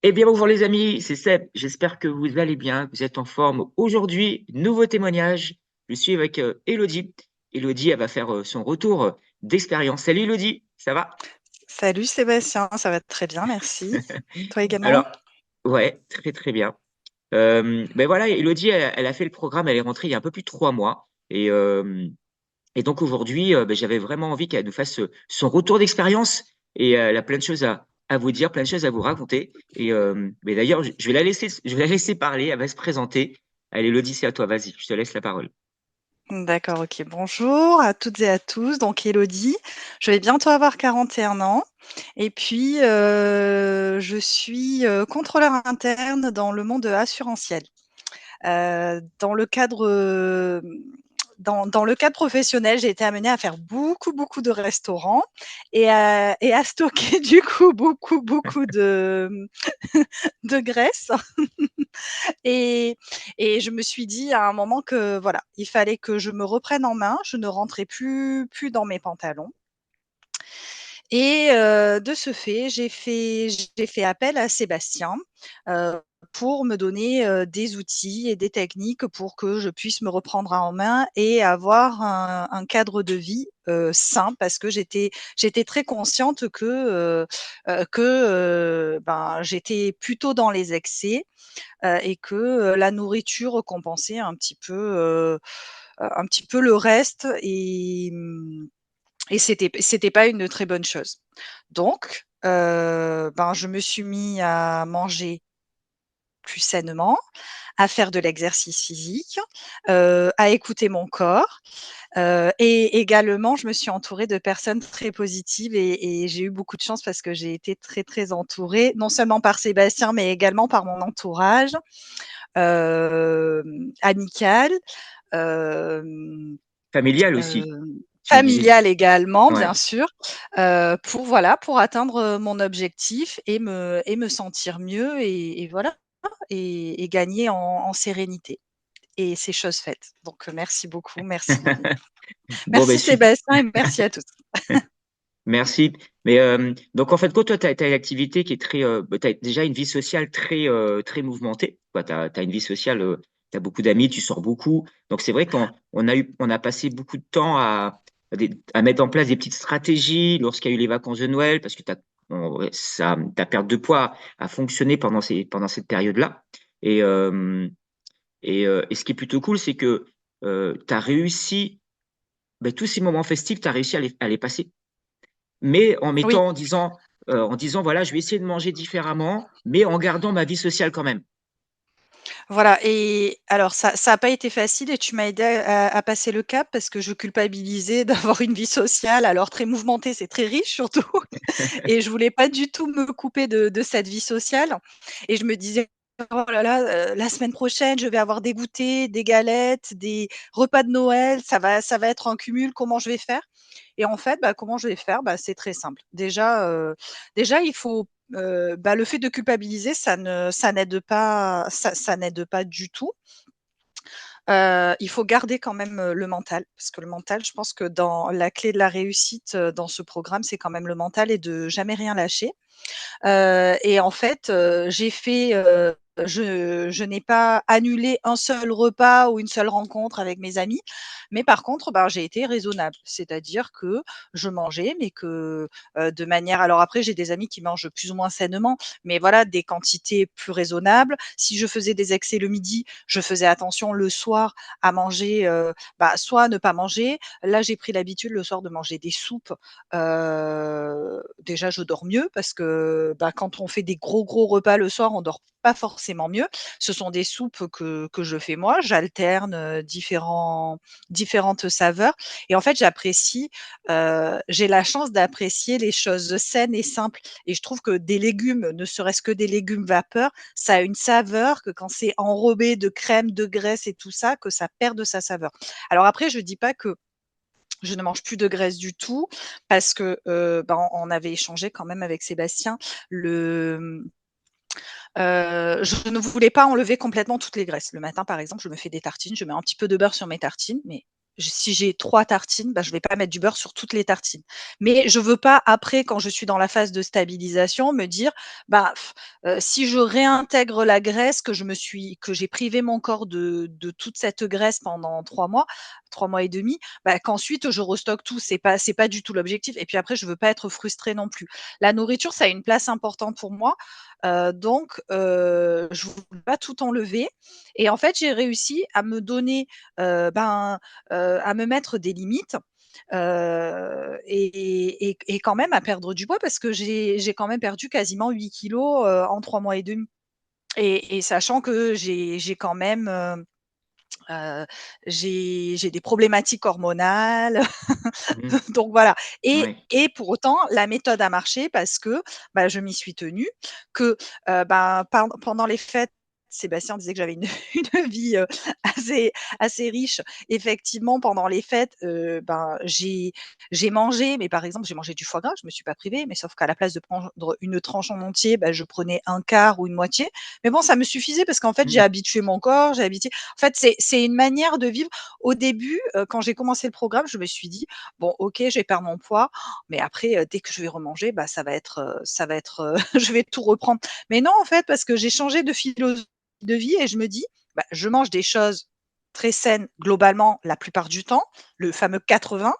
Eh bien, bonjour les amis, c'est Seb. J'espère que vous allez bien, que vous êtes en forme. Aujourd'hui, nouveau témoignage. Je suis avec Elodie. Elodie, elle va faire son retour d'expérience. Salut Elodie, ça va? Salut Sébastien, ça va très bien, merci. Toi également? Alors, ouais, très très bien. Ben voilà, Elodie, elle a fait le programme, elle est rentrée il y a un peu plus de 3 mois. Et donc aujourd'hui, ben, j'avais vraiment envie qu'elle nous fasse son retour d'expérience. Et elle a plein de choses à vous dire, plein de choses à vous raconter. Mais d'ailleurs, je vais la laisser parler, elle va se présenter. Allez, Elodie, c'est à toi, vas-y, je te laisse la parole. D'accord, ok. Bonjour à toutes et à tous. Donc Elodie, je vais bientôt avoir 41 ans. Et puis, je suis contrôleur interne dans le monde assurantiel. Dans le cadre, dans le cadre professionnel, j'ai été amenée à faire beaucoup, beaucoup de restaurants et à stocker du coup beaucoup, beaucoup de graisse. Et, et je me suis dit à un moment que voilà, il fallait que je me reprenne en main. Je ne rentrais plus dans mes pantalons. Et de ce fait, j'ai fait appel à Sébastien pour me donner des outils et des techniques pour que je puisse me reprendre en main et avoir un cadre de vie sain, parce que j'étais très consciente que ben, j'étais plutôt dans les excès et que la nourriture compensait un petit peu le reste et c'était pas une très bonne chose. Donc, ben, je me suis mis à manger plus sainement, à faire de l'exercice physique, à écouter mon corps, et également, je me suis entourée de personnes très positives et j'ai eu beaucoup de chance parce que j'ai été très, très entourée, non seulement par Sébastien, mais également par mon entourage, amical, hem, Familial aussi, tu me disais. familial également, bien Ouais. sûr, pour voilà, pour atteindre mon objectif et me sentir mieux et voilà et gagner en sérénité et c'est chose faite. Donc merci beaucoup, merci. Bon, ben, Merci Sébastien et merci à tous. merci. Mais donc en fait, quoi, toi, tu as une activité qui est très, t'as déjà une vie sociale très très mouvementée. Quoi, t'as une vie sociale, tu as beaucoup d'amis, tu sors beaucoup. Donc c'est vrai on a passé beaucoup de temps à mettre en place des petites stratégies lorsqu'il y a eu les vacances de Noël, parce que ouais, ta perte de poids a fonctionné pendant cette période-là. Et, et ce qui est plutôt cool, c'est que tu as réussi, ben, tous ces moments festifs, tu as réussi à les passer, mais Oui, en disant, voilà, je vais essayer de manger différemment, mais en gardant ma vie sociale quand même. voilà et alors ça a pas été facile et tu m'as aidé à passer le cap parce que je culpabilisais d'avoir une vie sociale, alors très mouvementée, c'est très riche surtout et je voulais pas du tout me couper de cette vie sociale et je me disais: «Oh là là, la semaine prochaine, je vais avoir des goûters, des galettes, des repas de Noël, ça va être un cumul, comment je vais faire?» Et en fait, bah, comment je vais faire? Bah, c'est très simple. Déjà, il faut, bah, le fait de culpabiliser, ça n'aide pas ça n'aide pas du tout. Il faut garder quand même, le mental, parce que le mental, je pense que dans la clé de la réussite, dans ce programme, c'est quand même le mental et de jamais rien lâcher. Et en fait, je n'ai pas annulé un seul repas ou une seule rencontre avec mes amis, mais par contre, ben, j'ai été raisonnable. C'est-à-dire que je mangeais, mais que, de manière alors après, j'ai des amis qui mangent plus ou moins sainement, mais voilà, des quantités plus raisonnables. Si je faisais des excès le midi, je faisais attention le soir à manger, bah, soit ne pas manger. Là, j'ai pris l'habitude le soir de manger des soupes. Déjà, je dors mieux parce que, bah, quand on fait des gros, gros repas le soir, on dort pas forcément mieux. Ce sont des soupes que je fais moi. J'alterne, différentes saveurs et en fait, j'ai la chance d'apprécier les choses saines et simples et je trouve que des légumes, ne serait-ce que des légumes vapeur, ça a une saveur que quand c'est enrobé de crème, de graisse et tout ça, que ça perd de sa saveur. Alors après, je dis pas que je ne mange plus de graisse du tout parce que, bah, on avait échangé quand même avec Sébastien. Je ne voulais pas enlever complètement toutes les graisses. Le matin, par exemple, je me fais des tartines, je mets un petit peu de beurre sur mes tartines, mais si j'ai 3 tartines, bah, je vais pas mettre du beurre sur toutes les tartines. Mais je veux pas après, quand je suis dans la phase de stabilisation, me dire: «Bah, si je réintègre la graisse que j'ai privé mon corps de toute cette graisse pendant 3 mois et demi, bah, qu'ensuite je restocke tout». C'est pas du tout l'objectif et puis après je veux pas être frustrée non plus. La nourriture, ça a une place importante pour moi, je voulais pas tout enlever et en fait, j'ai réussi à me donner, ben, à me mettre des limites, et quand même à perdre du poids parce que j'ai quand même perdu quasiment 8 kilogrammes, en 3 mois et demi et sachant que j'ai quand même, j'ai des problématiques hormonales, Mhm. donc voilà Ouais. et pour autant, la méthode a marché parce que, bah, je m'y suis tenue, que, pendant les fêtes, Sébastien disait que j'avais une une vie, assez assez riche. Effectivement, pendant les fêtes, j'ai mangé, mais par exemple, j'ai mangé du foie gras, je me suis pas privée, mais sauf qu'à la place de prendre une tranche en entier, bah, je prenais un quart ou une moitié. Mais bon, ça me suffisait parce qu'en fait, j'ai Mhm. habitué mon corps, j'ai habitué en fait, c'est une manière de vivre. Au début, quand j'ai commencé le programme, je me suis dit: «Bon, OK, je vais perdre mon poids, mais après, dès que je vais remanger, bah, ça va être, je vais tout reprendre». Mais non, en fait, parce que j'ai changé de philosophie de vie et je me dis: «Bah, je mange des choses très saines globalement la plupart du temps», le fameux 80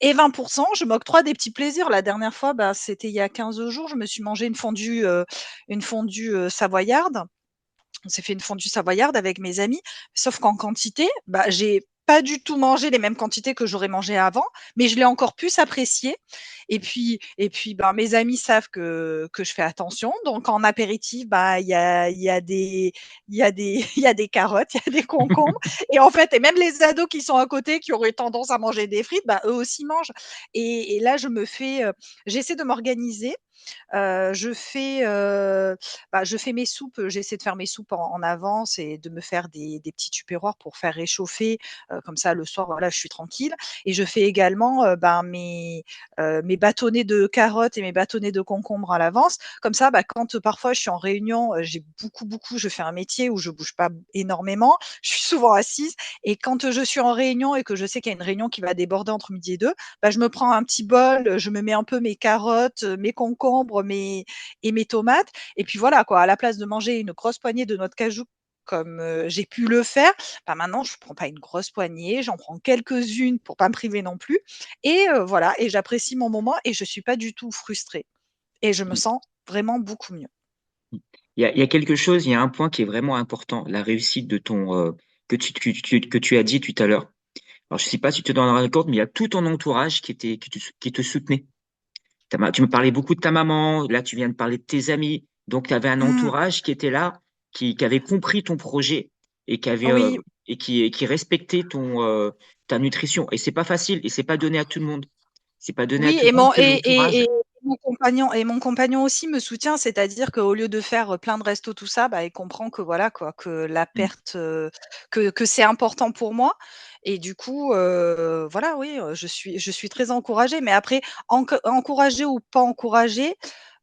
et 20 je m'octroie des petits plaisirs. La dernière fois, bah, c'était il y a 15 jours, je me suis mangé une fondue, savoyarde. On s'est fait une fondue savoyarde avec mes amis, sauf qu'en quantité, bah, j'ai pas du tout mangé les mêmes quantités que j'aurais mangé avant, mais je l'ai encore plus apprécié ben, mes amis savent que je fais attention, donc en apéritif, bah, il y a des carottes, il y a des concombres et en fait et même les ados qui sont à côté, qui auraient tendance à manger des frites, bah, eux aussi mangent et là, j'essaie de m'organiser. Je fais mes soupes, j'essaie de faire mes soupes en avance et de me faire des petits tupperwares pour faire réchauffer, comme ça le soir, voilà, je suis tranquille et je fais également, mes bâtonnets de carottes et mes bâtonnets de concombres à l'avance. Comme ça, bah, quand, parfois je suis en réunion, j'ai beaucoup je fais un métier où je bouge pas énormément, je suis souvent assise et quand, je suis en réunion et que je sais qu'il y a une réunion qui va déborder entre midi et 2, bah, je me prends un petit bol, je me mets un peu mes carottes, mes concombres, mes tomates et puis voilà quoi, à la place de manger une grosse poignée de noix de cajou comme, j'ai pu le faire, bah, maintenant je prends pas une grosse poignée, j'en prends quelques-unes pour pas me priver non plus et voilà et j'apprécie mon moment et je suis pas du tout frustrée et je me sens vraiment beaucoup mieux. Il y a quelque chose, il y a un point qui est vraiment important, la réussite de ton, que tu as dit tout à l'heure. Alors, je sais pas si tu t'en rends compte, mais il y a tout ton entourage qui te soutenait. Tu me parlais beaucoup de ta maman, là, tu viens de parler de tes amis. Donc, tu avais un Mmh, entourage qui était là, qui avait compris ton projet et oui, qui respectait ta nutrition. Et c'est pas facile et c'est pas donné à tout le monde. C'est pas donné à oui tout le monde que l'entourage. et mon compagnon aussi me soutient, c'est-à-dire qu'au lieu de faire, plein de restos tout ça, bah, il comprend que voilà quoi, que la Mm. perte, que c'est important pour moi et du coup, voilà oui, je suis très encouragée mais après encouragée ou pas encouragée,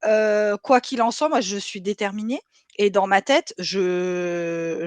quoi qu'il en soit, moi, je suis déterminée et dans ma tête, j'avais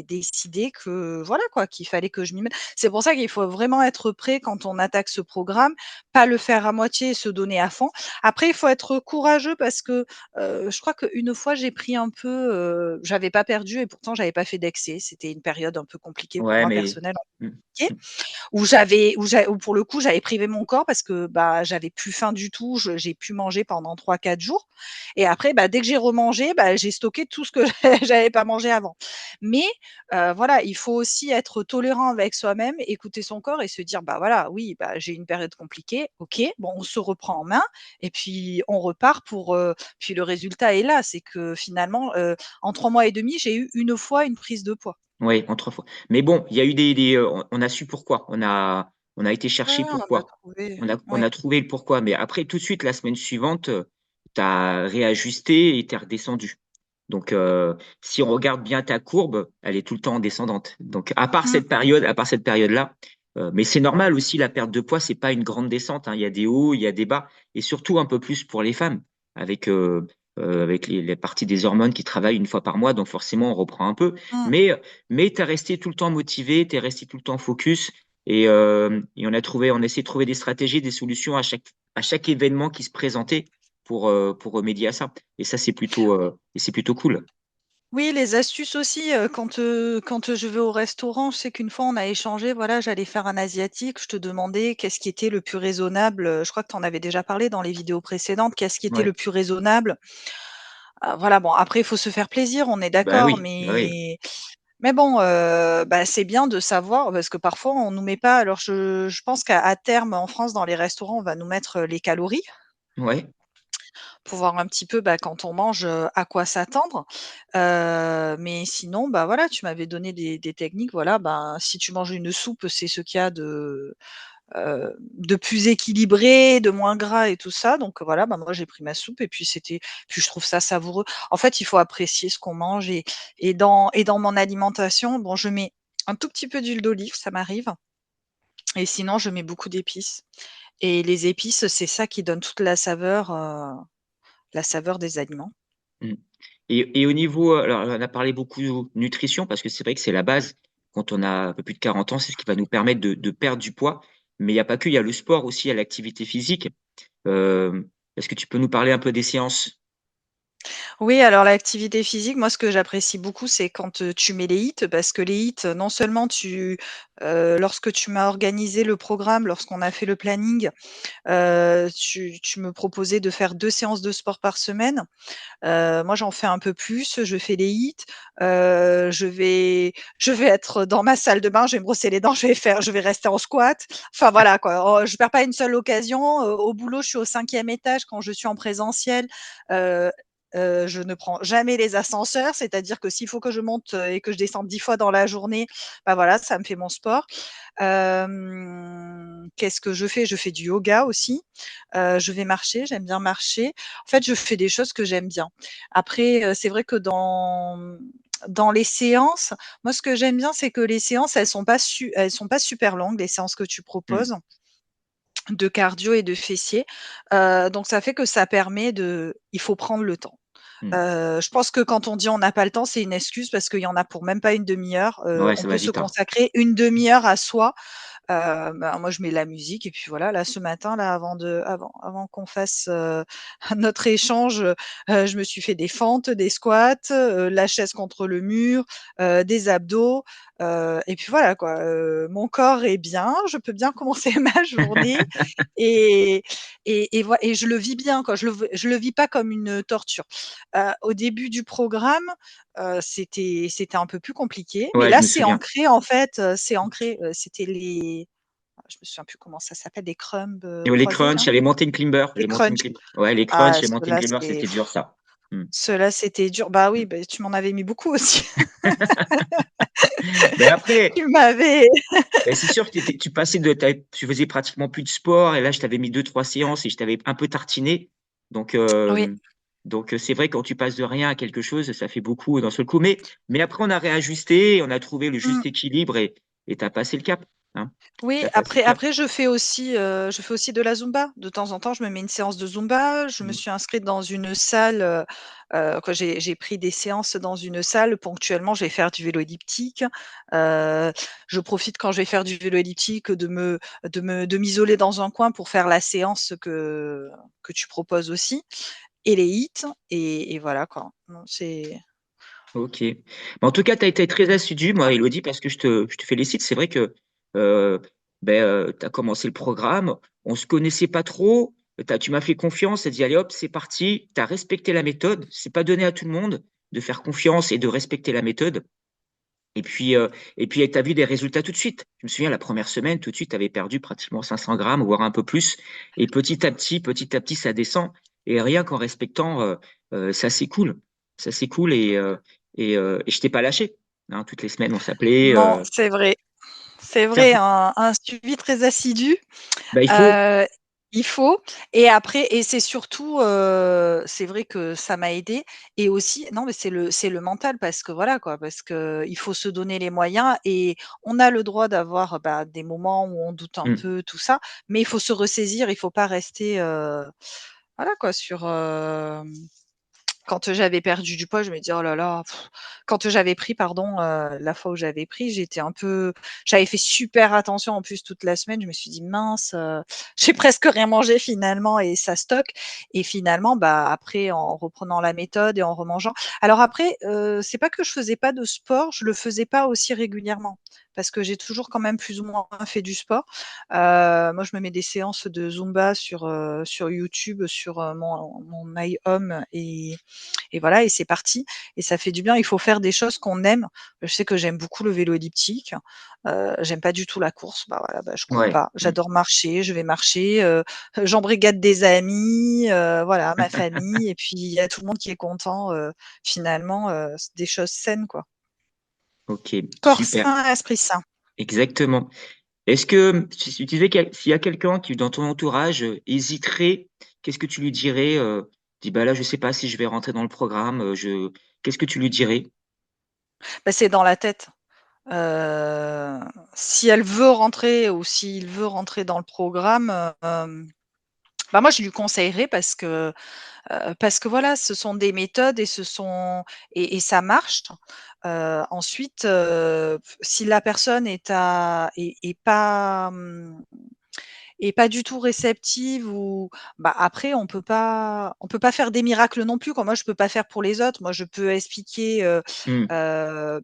décidé que voilà quoi, qu'il fallait que je m'y mette. C'est pour ça qu'il faut vraiment être prêt quand on attaque ce programme, pas le faire à moitié et se donner à fond. Après, il faut être courageux parce que, je crois qu'une fois, j'ai pris un peu, j'avais pas perdu et pourtant j'avais pas fait d'excès. C'était une période un peu compliquée pour Ouais, moi mais personnelle, mm, compliquée mm. où pour le coup, j'avais privé mon corps parce que, bah, j'avais plus faim du tout, j'ai pu manger pendant 3 4 jours et après, bah, dès que j'ai remangé, bah, j'ai stocké tout ce que j'avais pas mangé avant. Mais, voilà, il faut aussi être tolérant avec soi-même, écouter son corps et se dire: «Bah, voilà, oui, bah, j'ai une période compliquée, OK, bon, on se reprend en main et puis on repart puis le résultat est là». C'est que finalement, en 3 mois et demi, j'ai eu une fois une prise de poids. Ouais, en 3 fois. Mais bon, il y a eu on a su pourquoi. On a été Ouais, chercher ouais, on a pourquoi. trouvé, On ouais. a trouvé le pourquoi. Mais après, tout de suite, la semaine suivante, tu as réajusté et tu es redescendu. Donc, si on regarde bien ta courbe, elle est tout le temps en descendante. Donc, Mmh. à part cette période-là, mais c'est normal aussi, la perte de poids, c'est pas une grande descente, hein. Il y a des hauts, il y a des bas, et surtout un peu plus pour les femmes, avec, avec les parties des hormones qui travaillent une fois par mois, donc forcément, on reprend un peu. Mmh. Mais, mais tu es resté tout le temps motivé, tu es resté tout le temps focus, Et on on a essayé de trouver des stratégies, des solutions à chaque événement qui se présentait pour remédier à ça. Et ça, c'est plutôt cool. Oui, les astuces aussi, quand je vais au restaurant, je sais qu'une fois on a échangé, voilà, j'allais faire un asiatique, je te demandais qu'est-ce qui était le plus raisonnable, je crois que tu en avais déjà parlé dans les vidéos précédentes, qu'est-ce qui était Ouais. le plus raisonnable? Voilà, bon, après il faut se faire plaisir, on est d'accord, Bah oui. mais bon, bah, c'est bien de savoir parce que parfois on nous met pas alors je pense qu'à terme en France dans les restaurants, on va nous mettre, les calories Ouais. pour voir un petit peu, bah, quand on mange, à quoi s'attendre. Mais sinon, bah, voilà, tu m'avais donné des techniques, voilà, ben, si tu manges une soupe, c'est ce qu'il y a de plus équilibré, de moins gras et tout ça. Donc voilà, bah, moi j'ai pris ma soupe et puis je trouve ça savoureux. En fait, il faut apprécier ce qu'on mange et dans mon alimentation, bon, je mets un tout petit peu d'huile d'olive, ça m'arrive et sinon je mets beaucoup d'épices et les épices, c'est ça qui donne toute la saveur des aliments. Mm. Et au niveau, alors on a parlé beaucoup nutrition parce que c'est vrai que c'est la base. Quand on a un peu plus de 40 ans, c'est ce qui va nous permettre de perdre du poids. Mais il n'y a pas que, il y a le sport aussi, il y a l'activité physique. Euh, Est-ce que tu peux nous parler un peu des séances? Oui, alors l'activité physique, moi, ce que j'apprécie beaucoup, c'est quand, tu mets les HIIT parce que les HIIT, non seulement lorsque tu m'as organisé le programme, lorsqu'on a fait le planning, tu me proposais de faire 2 séances de sport par semaine. Moi, j'en fais un peu plus, je fais les HIIT, je vais être dans ma salle de bain, je vais me brosser les dents, je vais rester en squat. Enfin voilà quoi, je perds pas une seule occasion. Au boulot, je suis au 5e étage quand je suis en présentiel, heu je ne prends jamais les ascenseurs, c'est-à-dire que s'il faut que je monte, et que je descende 10 fois dans la journée, bah voilà, ça me fait mon sport. Qu'est-ce que je fais? Je fais du yoga aussi, je vais marcher, j'aime bien marcher. En fait, je fais des choses que j'aime bien. Après, c'est vrai que dans les séances, moi, ce que j'aime bien, c'est que les séances, elles sont pas super longues, les séances que tu Mm. proposes de cardio et de fessiers. Donc ça fait que ça permet de il faut prendre le temps. Mm. Je pense que quand on dit: «On n'a pas le temps», c'est une excuse parce qu'il y en a pour même pas une demi-heure. Ouais, On ça va peut se vite, hein. consacrer une demi-heure à soi. Bah, moi, je mets la musique et puis voilà, là, ce matin, là, avant qu'on fasse, notre échange, je me suis fait des fentes, des squats, la chaise contre le mur, des abdos, et puis voilà, quoi, mon corps est bien, je peux bien commencer ma journée et et je le vis bien, quoi. Je le vis pas comme une torture. Au début du programme, c'était un peu plus compliqué, mais Ouais, je là, me c'est souviens. ancré, en fait, c'est ancré, c'était je me souviens plus comment ça s'appelle, les crumbles, Et les croisés, crunchs, là? il y a les mountain climbers, Les crunchs. Ouais, les Ah, crunchs, les mountain climbers, c'était dur, ça. Mm. ceux-là, c'était dur. Bah oui, Mm. bah, tu m'en avais mis beaucoup aussi. Mais après, Tu m'avais ben, c'est sûr que tu passais tu faisais pratiquement plus de sport et là, je t'avais mis deux, trois séances et je t'avais un peu tartiné. Donc, oui, c'est vrai, quand tu passes de rien à quelque chose, ça fait beaucoup d'un seul coup. Mais après, on a réajusté, on a trouvé le mmh. juste équilibre et t'as passé le cap, hein. Oui, T'as passé le après cap. après je fais aussi de la Zumba. De temps en temps, je me mets une séance de Zumba. Je me Mm. suis inscrite dans une salle, quoi, j'ai pris des séances dans une salle. Ponctuellement, je vais faire du vélo elliptique. Heu, je profite quand je vais faire du vélo elliptique de m'isoler dans un coin pour faire la séance que tu proposes aussi et les hits et voilà quoi. Non, c'est Ok. Mais en tout cas, tu as été très assidu, moi, Elodie, parce que je te félicite. C'est vrai que tu as commencé le programme, on se connaissait pas trop, tu m'as fait confiance, tu as dit, allez hop, c'est parti, tu as respecté la méthode. C'est pas donné à tout le monde de faire confiance et de respecter la méthode. Et puis tu as vu des résultats tout de suite. Je me souviens, la première semaine, tout de suite, tu avais perdu pratiquement 500 grammes, voire un peu plus. Et petit à petit, ça descend. Et rien qu'en respectant, ça c'est cool. Ça c'est cool. Et je t'ai pas lâché, hein. Toutes les semaines, on s'appelait. non, c'est vrai. C'est C'est un vrai, peu- un suivi très assidu. il faut. Heu, il faut et après et c'est surtout, c'est vrai que ça m'a aidée et aussi non, mais c'est le mental parce que voilà quoi, parce qu'il faut se donner les moyens et on a le droit d'avoir, bah, des moments où on doute un Hmm. peu, tout ça, mais il faut se ressaisir, il faut pas rester, voilà quoi Quand j'avais perdu du poids, je me dis: «Oh là là», quand j'avais pris pardon, la fois où j'avais pris, j'avais fait super attention en plus toute la semaine. Je me suis dit: «Mince, j'ai presque rien mangé finalement et ça stocke» et finalement, bah, après en reprenant la méthode et en remangeant alors après, c'est pas que je faisais pas de sport, je le faisais pas aussi régulièrement parce que j'ai toujours quand même plus ou moins fait du sport. Moi, je me mets des séances de Zumba sur YouTube, sur, mon My Home et voilà et c'est parti et ça fait du bien. Il faut faire des choses qu'on aime. Je sais que j'aime beaucoup le vélo elliptique, j'aime pas du tout la course. Bah, voilà, bah, je cours Ouais. pas. J'adore marcher, je vais marcher, j'embrigade des amis, voilà, ma famille et puis il y a tout le monde qui est content, finalement, c'est des choses saines, quoi. Ok, Corps super. sain, esprit sain. Exactement. Est-ce que si tu disais s'il y a quelqu'un qui, dans ton entourage, hésiterait, qu'est-ce que tu lui dirais? Dis, bah là, je sais pas si je vais rentrer dans le programme. Qu'est-ce que tu lui dirais? Bah, c'est dans la tête. Heu, Si elle veut rentrer ou s'il veut rentrer dans le programme, bah, moi je lui conseillerais parce que voilà, ce sont des méthodes et ce sont et ça marche. Ensuite, si la personne est pas, et pas du tout réceptive ou bah, après on peut pas faire des miracles non plus, comme moi je peux pas faire pour les autres. Moi je peux expliquer, Hmm, ben,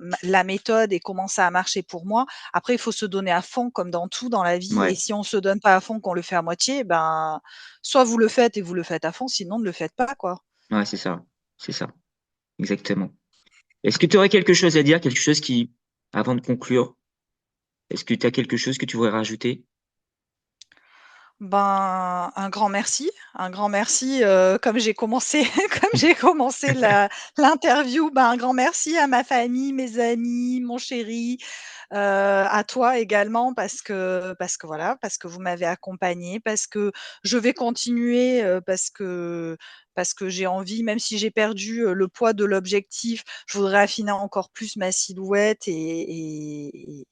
ma la méthode et comment ça a marché pour moi. Après il faut se donner à fond comme dans tout dans la vie et ouais, si on se donne pas à fond, qu'on le fait à moitié, ben, soit vous le faites et vous le faites à fond, sinon ne le faites pas, quoi. ouais, c'est ça. C'est ça. Exactement. Est-ce que tu aurais quelque chose à dire, quelque chose qui, avant de conclure, est-ce que tu as quelque chose que tu voudrais rajouter? Ben, un grand merci, comme j'ai commencé comme j'ai commencé la l'interview, ben, un grand merci à ma famille, mes amis, mon chéri, à toi également parce que voilà, parce que vous m'avez accompagnée, parce que je vais continuer, parce que j'ai envie, même si j'ai perdu, le poids de l'objectif, je voudrais affiner encore plus ma silhouette et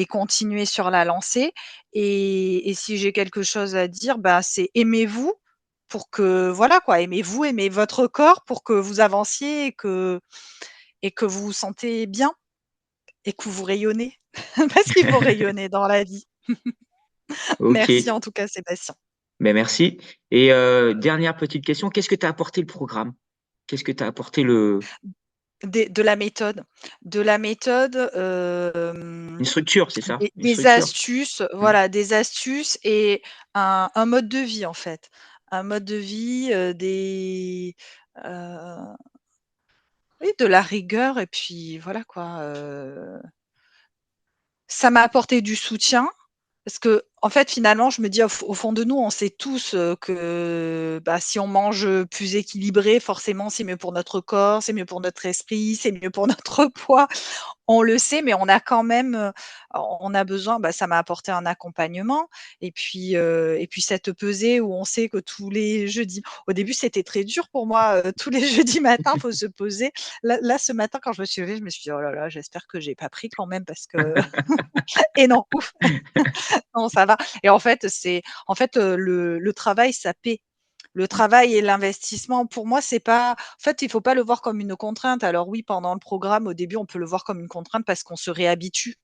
continuer sur la lancée et si j'ai quelque chose à dire, bah, c'est aimez-vous pour que voilà quoi, aimez-vous, aimez votre corps pour que vous avanciez et que vous vous sentez bien et que vous rayonnez parce qu'il faut rayonner dans la vie. Ok, Merci en tout cas Sébastien. mais merci. Et dernière petite question, qu'est-ce que t'as apporté le programme? Qu'est-ce que t'as apporté le De la méthode. De la méthode, une structure, c'est ça? Une des structure. astuces, Hmm. voilà, des astuces et un mode de vie en fait. Un mode de vie, heu, oui de la rigueur et puis voilà quoi, ça m'a apporté du soutien parce que en fait, finalement, je me dis au fond de nous, on sait tous, que, bah, si on mange, plus équilibré, forcément, c'est mieux pour notre corps, c'est mieux pour notre esprit, c'est mieux pour notre poids. On le sait, mais on a quand même, on a besoin bah, ça m'a apporté un accompagnement et puis cette pesée où on sait que tous les jeudis au début, c'était très dur pour moi, tous les jeudis matins, faut se poser. Là, ce matin, quand je me suis levée, je me suis dit: «Oh là là, j'espère que j'ai pas pris quand même parce que» et non, ouf, non, ça va et en fait, le travail, ça paie. Le travail et l'investissement, pour moi, c'est pas en fait, il faut pas le voir comme une contrainte. Alors oui, pendant le programme, au début, on peut le voir comme une contrainte parce qu'on se réhabitue,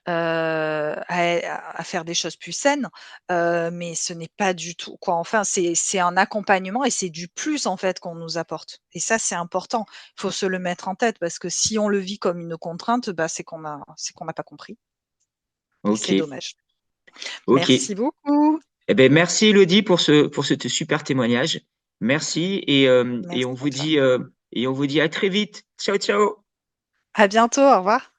à faire des choses plus saines, mais ce n'est pas du tout quoi. Enfin, c'est un accompagnement et c'est du plus, en fait, qu'on nous apporte et ça, c'est important. Il faut se le mettre en tête parce que si on le vit comme une contrainte, bah, c'est qu'on n'a pas compris et Ok, c'est dommage. ok. Merci beaucoup. Eh ben, merci Elodie pour ce super témoignage. Merci et Merci à toi. on vous dit à très vite. Ciao, ciao. À bientôt, au revoir.